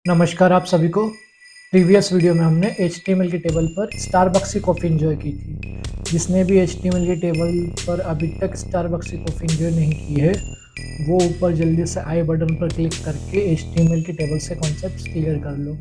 नमस्कार आप सभी को। प्रीवियस वीडियो में हमने HTML की टेबल पर स्टारबक्स की कॉफ़ी एंजॉय की थी। जिसने भी HTML की टेबल पर अभी तक स्टारबक्स की कॉफ़ी एंजॉय नहीं की है, वो ऊपर जल्दी से आई बटन पर क्लिक करके HTML की टेबल से कॉन्सेप्ट्स क्लियर कर लो।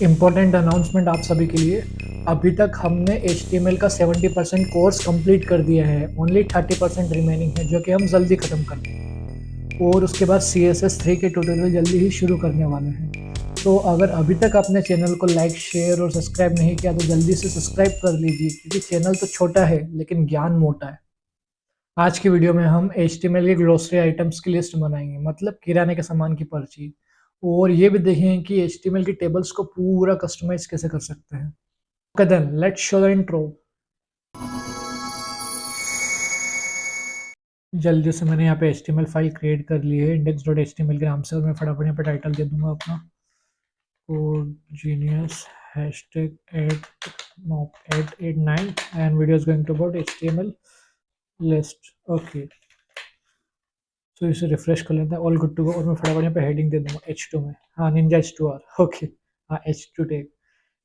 इम्पोर्टेंट अनाउंसमेंट आप सभी के लिए, अभी तक हमने HTML का 70% कोर्स कंप्लीट कर दिया है, ओनली 30% रिमेनिंग है जो कि हम जल्दी ख़त्म कर देंगे। और उसके बाद CSS3 के ट्यूटोरियल जल्दी ही शुरू करने वाले हैं। तो अगर अभी तक आपने चैनल को लाइक, शेयर और सब्सक्राइब नहीं किया तो जल्दी से सब्सक्राइब कर लीजिए, क्योंकि चैनल तो छोटा है लेकिन ज्ञान मोटा है। आज की वीडियो में हम HTML के ग्लोसरी आइटम्स की लिस्ट बनाएंगे, मतलब किराने के सामान की पर्ची। और ये भी देखेंगे कि HTML की टेबल्स को पूरा कस्टमाइज कैसे कर सकते हैं। Okay then let's show the intro. जल्दी से मैंने यहाँ पे HTML फाइल क्रिएट कर ली है index.html के नाम से, और मैं फटाफट यहाँ पे टाइटल दे दूंगा अपना code genius hashtag 889 and video is going to about HTML list. Okay तो इसे रिफ्रेश कर लेते हैं, ऑल गुड टू गो। और मैं फटाफट यहाँ पे हेडिंग दे दूंगा H2 में, हाँ निंजा H2R। ओके हाँ H2 टैग,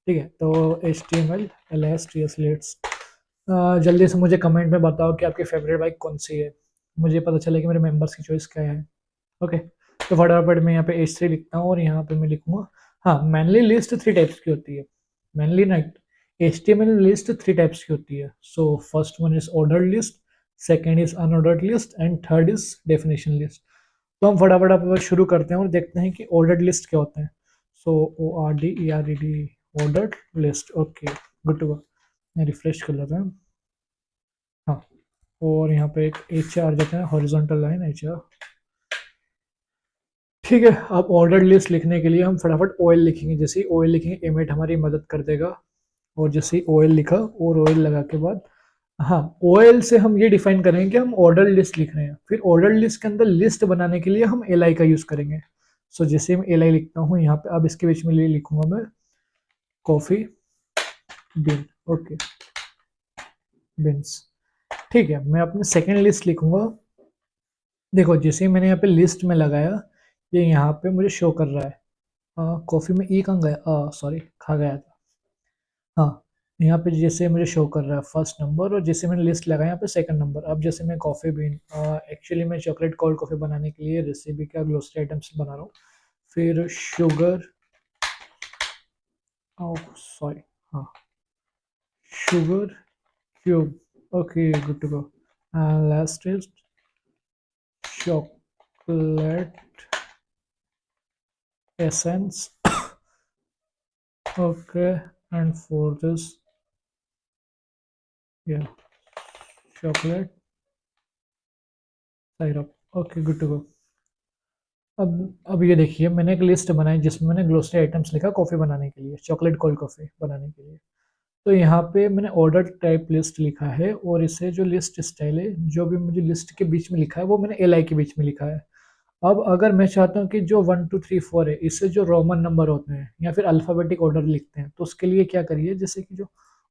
ठीक है। तो HTML LS लेट्स। जल्दी से मुझे कमेंट में बताओ कि आपकी फेवरेट बाइक कौन सी है, मुझे पता चले कि मेरे मेंबर्स की चॉइस क्या है। ओके तो फटाफट मैं यहाँ पे H3 लिखता हूँ और यहाँ पे मैं लिखूंगा, हाँ मैनली लिस्ट 3 टाइप्स की होती है। मैनली ना HTML लिस्ट 3 टाइप्स की होती है। So first one is ordered list, second is unordered list and third is definition list. तो हम फटाफट आप शुरू करते हैं और देखते हैं कि ऑर्डर्ड लिस्ट क्या होते हैं। So ORDERED ordered list. Okay good to go. मैं रिफ्रेश कर लेता हूँ, हाँ। और यहाँ पे एक HR देते हैं, हॉरिजॉन्टल लाइन HR, ठीक है। अब ऑर्डर लिस्ट लिखने के लिए हम फटाफट OL लिखेंगे। जैसे ही OL लिखेंगे एमेट हमारी मदद कर देगा। और जैसे ही OL लिखा और OL लगा के बाद, हाँ OL से हम ये डिफाइन करेंगे कि हम ऑर्डर लिस्ट लिख रहे हैं। फिर ऑर्डर लिस्ट के अंदर लिस्ट बनाने के लिए हम LI का यूज करेंगे। सो जैसे मैं LI लिखता हूँ यहाँ पे, अब इसके बीच में लिखूंगा मैं कॉफी बिन। ओके बिन्स, ठीक है। मैं अपने सेकेंड लिस्ट लिखूंगा। देखो जैसे ही मैंने यहाँ पे लिस्ट में लगाया, ये यहाँ पे मुझे शो कर रहा है। कॉफी में ई कहाँ गया, सॉरी खा गया था, हाँ। यहाँ पे जैसे मुझे शो कर रहा है फर्स्ट नंबर, और जैसे मैंने लिस्ट लगाया यहाँ पे सेकंड नंबर। अब जैसे मैं कॉफ़ी बीन, एक्चुअली मैं चॉकलेट कोल्ड कॉफ़ी बनाने के लिए रेसिपी का ग्लोसरी आइटम्स बना रहा हूँ। फिर शुगर, सॉरी, हाँ sugar cube. Okay good to go. Last is chocolate essence. Okay and fourth is yeah chocolate syrup। Okay good to go. अब ये देखिए मैंने एक लिस्ट बनाई जिसमें मैंने ग्लोसरी आइटम्स लिखा कॉफ़ी बनाने के लिए, चॉकलेट कोल्ड कॉफ़ी बनाने के लिए। तो यहाँ पे मैंने ऑर्डर टाइप लिस्ट लिखा है, और इसे जो लिस्ट स्टाइल है, जो भी मुझे लिस्ट के बीच में लिखा है वो मैंने LI के बीच में लिखा है। अब अगर मैं चाहता हूँ कि जो 1 2 3 4 है, इससे जो रोमन नंबर होते हैं या फिर अल्फ़ाबेटिक ऑर्डर लिखते हैं, तो उसके लिए क्या करिए, जैसे कि जो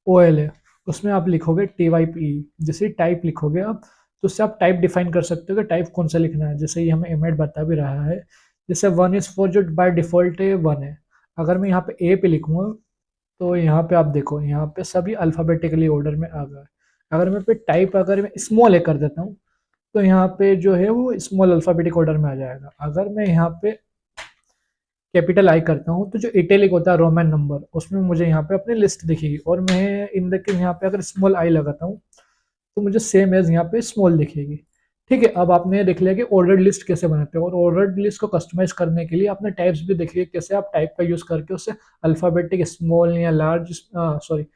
OL है उसमें आप लिखोगे TYPE। जैसे टाइप लिखोगे आप, तो उससे आप टाइप डिफाइन कर सकते हो कि टाइप कौन सा लिखना है। जैसे ये हमें एमेट बता भी रहा है, जैसे 1 is 4 जो बाय डिफॉल्ट है 1 है। अगर मैं यहाँ पे A पे लिखूंगा, तो यहाँ पे आप देखो यहाँ पे सभी अल्फ़ाबेटिकली ऑर्डर में आ गए। अगर मैं पे टाइप अगर मैं स्मॉल ए कर देता हूँ, तो यहाँ पे जो है वो स्मॉल अल्फ़ाबेटिक ऑर्डर में आ जाएगा। अगर मैं यहाँ पे कैपिटल I करता हूँ, तो जो इटैलिक होता है रोमन नंबर, उसमें मुझे यहाँ पे अपनी लिस्ट दिखेगी। और मैं इन द केस यहाँ पे अगर स्मॉल I लगाता हूँ, तो मुझे सेम एज यहाँ पे स्मॉल दिखेगी। ठीक है। अब आपने देख लिया कि ऑर्डर्ड लिस्ट कैसे बनाते हैं, और ऑर्डर्ड लिस्ट को कस्टमाइज करने के लिए आपने टाइप्स भी देखिए कैसे आप टाइप का यूज करके उससे अल्फाबेटिक स्मॉल या large, sorry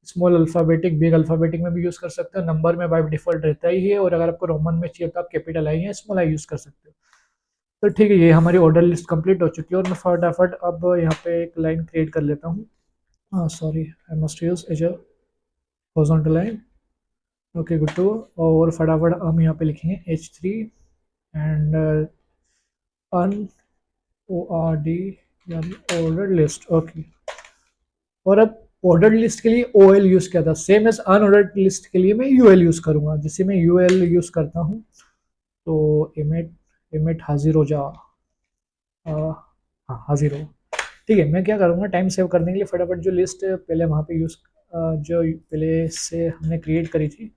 small alphabetic big alphabetic में भी यूज कर सकते हो। नंबर में बाय डिफॉल्ट रहता ही है, और अगर आपको रोमन में चाहिए तो आप कैपिटल I या स्मॉल I यूज कर सकते हो। तो ठीक है, ये हमारी ऑर्डर लिस्ट कंप्लीट हो चुकी है। और मैं फटाफट अब यहाँ पे एक लाइन क्रिएट कर लेता हूँ, sorry I must use as a horizontal line. Okay good to. और फटाफट हम यहाँ पे लिखेंगे H3 एंड अन ORD यानी ऑर्डर लिस्ट। ओके, और अब ऑर्डर लिस्ट के लिए OL यूज किया था, सेम एज अनऑर्डर्ड लिस्ट के लिए मैं UL यूज करूंगा। जैसे मैं UL यूज करता हूँ, तो इमेट इमेट हाजिर हो जा, हाँ हाजिर हो। ठीक है, मैं क्या करूँगा टाइम सेव करने के लिए फटाफट जो लिस्ट पहले वहाँ पे यूज़ जो पहले से हमने क्रिएट करी थी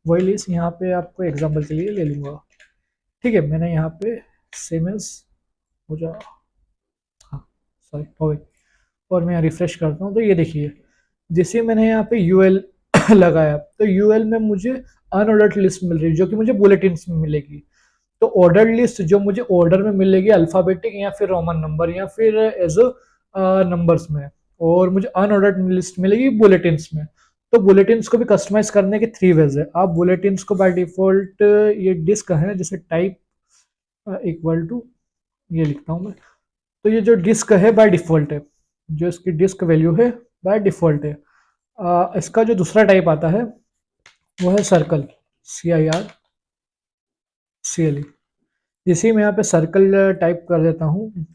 वही लिस्ट यहाँ पे आपको एग्जांपल के लिए ले लूँगा। ठीक है, मैंने यहाँ पे सेम एज हो जा हाँ सॉरी हो गई, और मैं रिफ्रेश करता हूँ तो ये देखिए जैसे मैंने यहाँ पे यूएल लगाया तो यूएल में मुझे अनऑर्डर्ड लिस्ट मिल रही है जो कि मुझे बुलेटिन में मिलेगी। तो ऑर्डर लिस्ट जो मुझे ऑर्डर में मिलेगी अल्फाबेटिक या फिर रोमन नंबर या फिर एज नंबर्स में, और मुझे अनऑर्डर्ड लिस्ट मिलेगी बुलेटिन्स में। तो बुलेटिन्स को भी कस्टमाइज करने के 3 वेज है। आप बुलेटिन्स को बाय डिफॉल्ट ये डिस्क है जैसे टाइप इक्वल टू ये लिखता हूँ मैं, तो ये जो डिस्क है बाय डिफॉल्ट है, जो इसकी डिस्क वैल्यू है बाय डिफॉल्ट है। इसका जो दूसरा टाइप आता है वो है सर्कल, CIRCLE। इसी में यहाँ पे सर्कल टाइप कर देता हूँ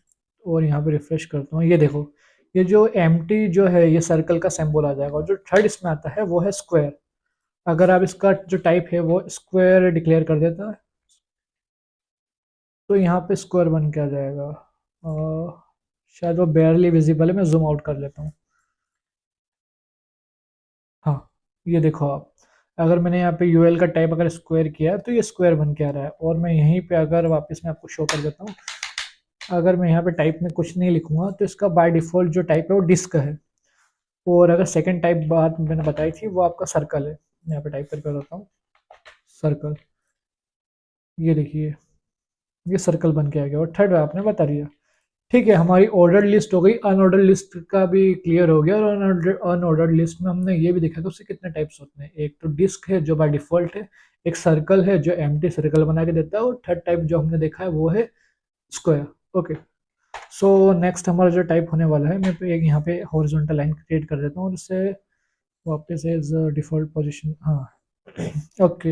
और यहाँ पे रिफ्रेश करता हूँ। ये देखो ये जो एम्प्टी जो है ये सर्कल का सिंबल आ जाएगा, और जो थर्ड इसमें आता है वो है स्क्वायर। अगर आप इसका जो टाइप है वो स्क्वायर डिक्लेयर कर देता है तो यहाँ पे स्क्वायर बन के आ जाएगा। शायद वो बेयरली विजिबल है, मैं जूम आउट कर लेता हूँ। हाँ ये देखो आप, अगर मैंने यहाँ पे यूएल का टाइप अगर स्क्वायर किया है तो ये स्क्वायर बन के आ रहा है। और मैं यहीं पे अगर वापस मैं आपको शो कर देता हूँ, अगर मैं यहाँ पे टाइप में कुछ नहीं लिखूंगा तो इसका बाय डिफॉल्ट जो टाइप है वो डिस्क है। और अगर सेकंड टाइप बात मैंने बताई थी वो आपका सर्कल है। मैं यहाँ पे टाइप करके बताता हूँ सर्कल, ये देखिए ये सर्कल बन के आ गया। और थर्ड आपने बता दिया। ठीक है, हमारी ऑर्डर लिस्ट हो गई, अनऑर्डर लिस्ट का भी क्लियर हो गया। और अनऑर्डर लिस्ट में हमने ये भी देखा कि उससे कितने टाइप्स होते हैं। एक तो डिस्क है जो बाय डिफॉल्ट है, एक सर्कल है जो एम्प्टी सर्कल बना के देता है, और थर्ड टाइप जो हमने देखा है वो है स्क्वायर। ओके, सो नेक्स्ट हमारा जो टाइप होने वाला है, मैं एक यहाँ पे हॉरिजॉन्टल लाइन क्रिएट कर देता हूँ और इससे वापस एज डिफॉल्ट पोजीशन। हाँ ओके,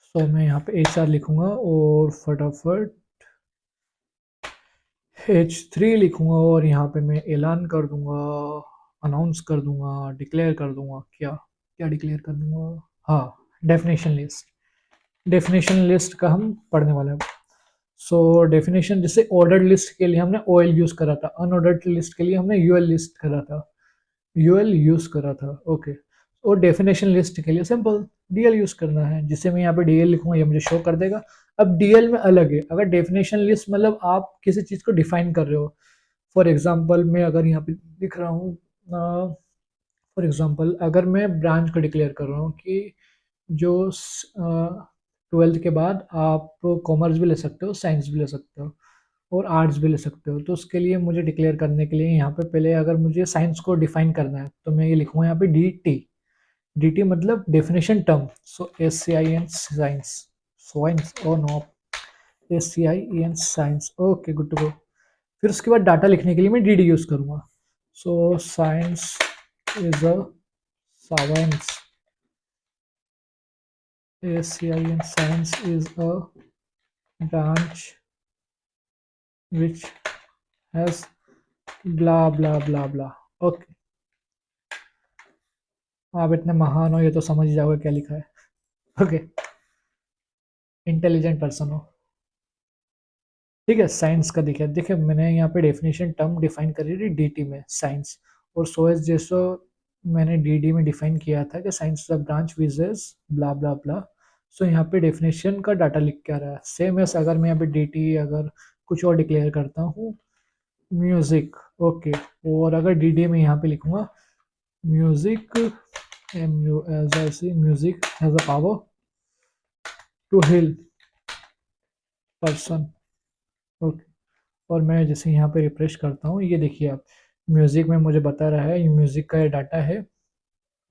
सो मैं यहाँ पे HR लिखूंगा और फटाफट H3 लिखूंगा, और यहाँ पे मैं ऐलान कर दूंगा, अनाउंस कर दूंगा, डिक्लेयर कर दूंगा। क्या क्या डिक्लेयर कर दूंगा? हाँ, डेफिनेशन लिस्ट। डेफिनेशन लिस्ट का हम पढ़ने वाले हैं। सो डेफिनेशन जैसे ऑर्डर्ड लिस्ट के लिए हमने OL यूज करा था, अनऑर्डर्ड लिस्ट के लिए हमने UL लिस्ट करा था, UL यूज करा था। ओके, और डेफिनेशन लिस्ट के लिए सिंपल DL यूज करना है, जिसे मैं यहाँ पे DL लिखूंगा ये मुझे शो कर देगा। अब DL में अलग है, अगर डेफिनेशन लिस्ट मतलब आप किसी चीज को डिफाइन कर रहे हो। फॉर एग्जाम्पल मैं अगर यहाँ पे लिख रहा हूँ, फॉर एग्जाम्पल अगर मैं ब्रांच को डिक्लेयर कर रहा हूँ कि जो 12th के बाद आप कॉमर्स भी ले सकते हो, साइंस भी ले सकते हो, और आर्ट्स भी ले सकते हो, तो उसके लिए मुझे डिक्लेयर करने के लिए यहाँ पे पहले अगर मुझे साइंस को डिफाइन करना है तो मैं ये लिखूंगा यहाँ पे DT मतलब definition term. So SCIN science, science और no SCIEN science. Okay good to go. फिर उसके बाद डाटा लिखने के लिए मैं DD यूज करूंगा। So science is a science, SCIN science is a branch which has blah blah blah blah। Okay, आप इतने महान हो ये तो समझ ही जाओगे क्या लिखा है। ओके, इंटेलिजेंट पर्सन हो। ठीक है, साइंस का देखिए देखिए मैंने यहाँ पे डेफिनेशन टर्म डिफाइन करी थी DT में साइंस, और सो एस जैसो मैंने DD में डिफाइन किया था कि science is a branch which is blah blah blah. So यहाँ पे डेफिनेशन का डाटा लिख के आ रहा है। सेम एस अगर मैं यहाँ पे DT अगर कुछ और डिक्लेयर करता हूँ, म्यूजिक। ओके, और अगर DD में यहाँ पे लिखूंगा music, MUSIC, music has a power to heal person. Okay, और मैं जैसे यहाँ पे रिफ्रेश करता हूँ ये देखिए आप, म्यूजिक में मुझे बता रहा है ये म्यूजिक का ये डाटा है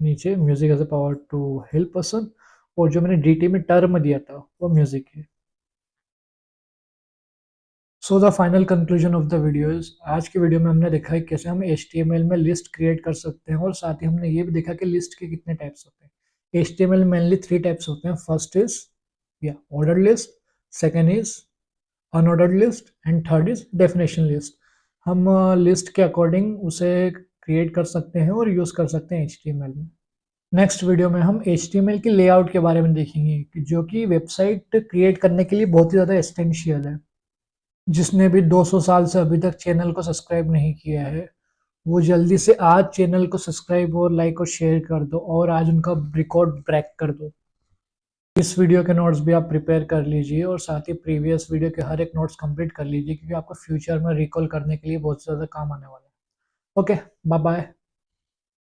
नीचे, music as a power to help person. और जो मैंने DT में टर्म दिया था वो म्यूजिक है। So the final conclusion of the video is, आज की वीडियो में हमने देखा है कैसे हम HTML में लिस्ट क्रिएट कर सकते हैं, और साथ ही हमने ये भी देखा कि लिस्ट के कितने टाइप्स होते हैं। HTML में मेनली 3 टाइप्स होते हैं। फर्स्ट इज या order list, second is unordered list, and third is definition list. हम लिस्ट के अकॉर्डिंग उसे क्रिएट कर सकते हैं और यूज कर सकते हैं HTML में। नेक्स्ट वीडियो में हम HTML के लेआउट के बारे में देखेंगे जो कि वेबसाइट क्रिएट करने के लिए बहुत ही ज़्यादा एसेंशियल है। जिसने भी 200 साल से अभी तक चैनल को सब्सक्राइब नहीं किया है, वो जल्दी से आज चैनल को सब्सक्राइब और लाइक और शेयर कर दो और आज उनका रिकॉर्ड ब्रेक कर दो। इस वीडियो के नोट्स भी आप प्रिपेयर कर लीजिए और साथ ही प्रीवियस वीडियो के हर एक नोट्स कंप्लीट कर लीजिए, क्योंकि आपको फ्यूचर में रिकॉल करने के लिए बहुत ज़्यादा काम आने वाला है। Okay, bye bye.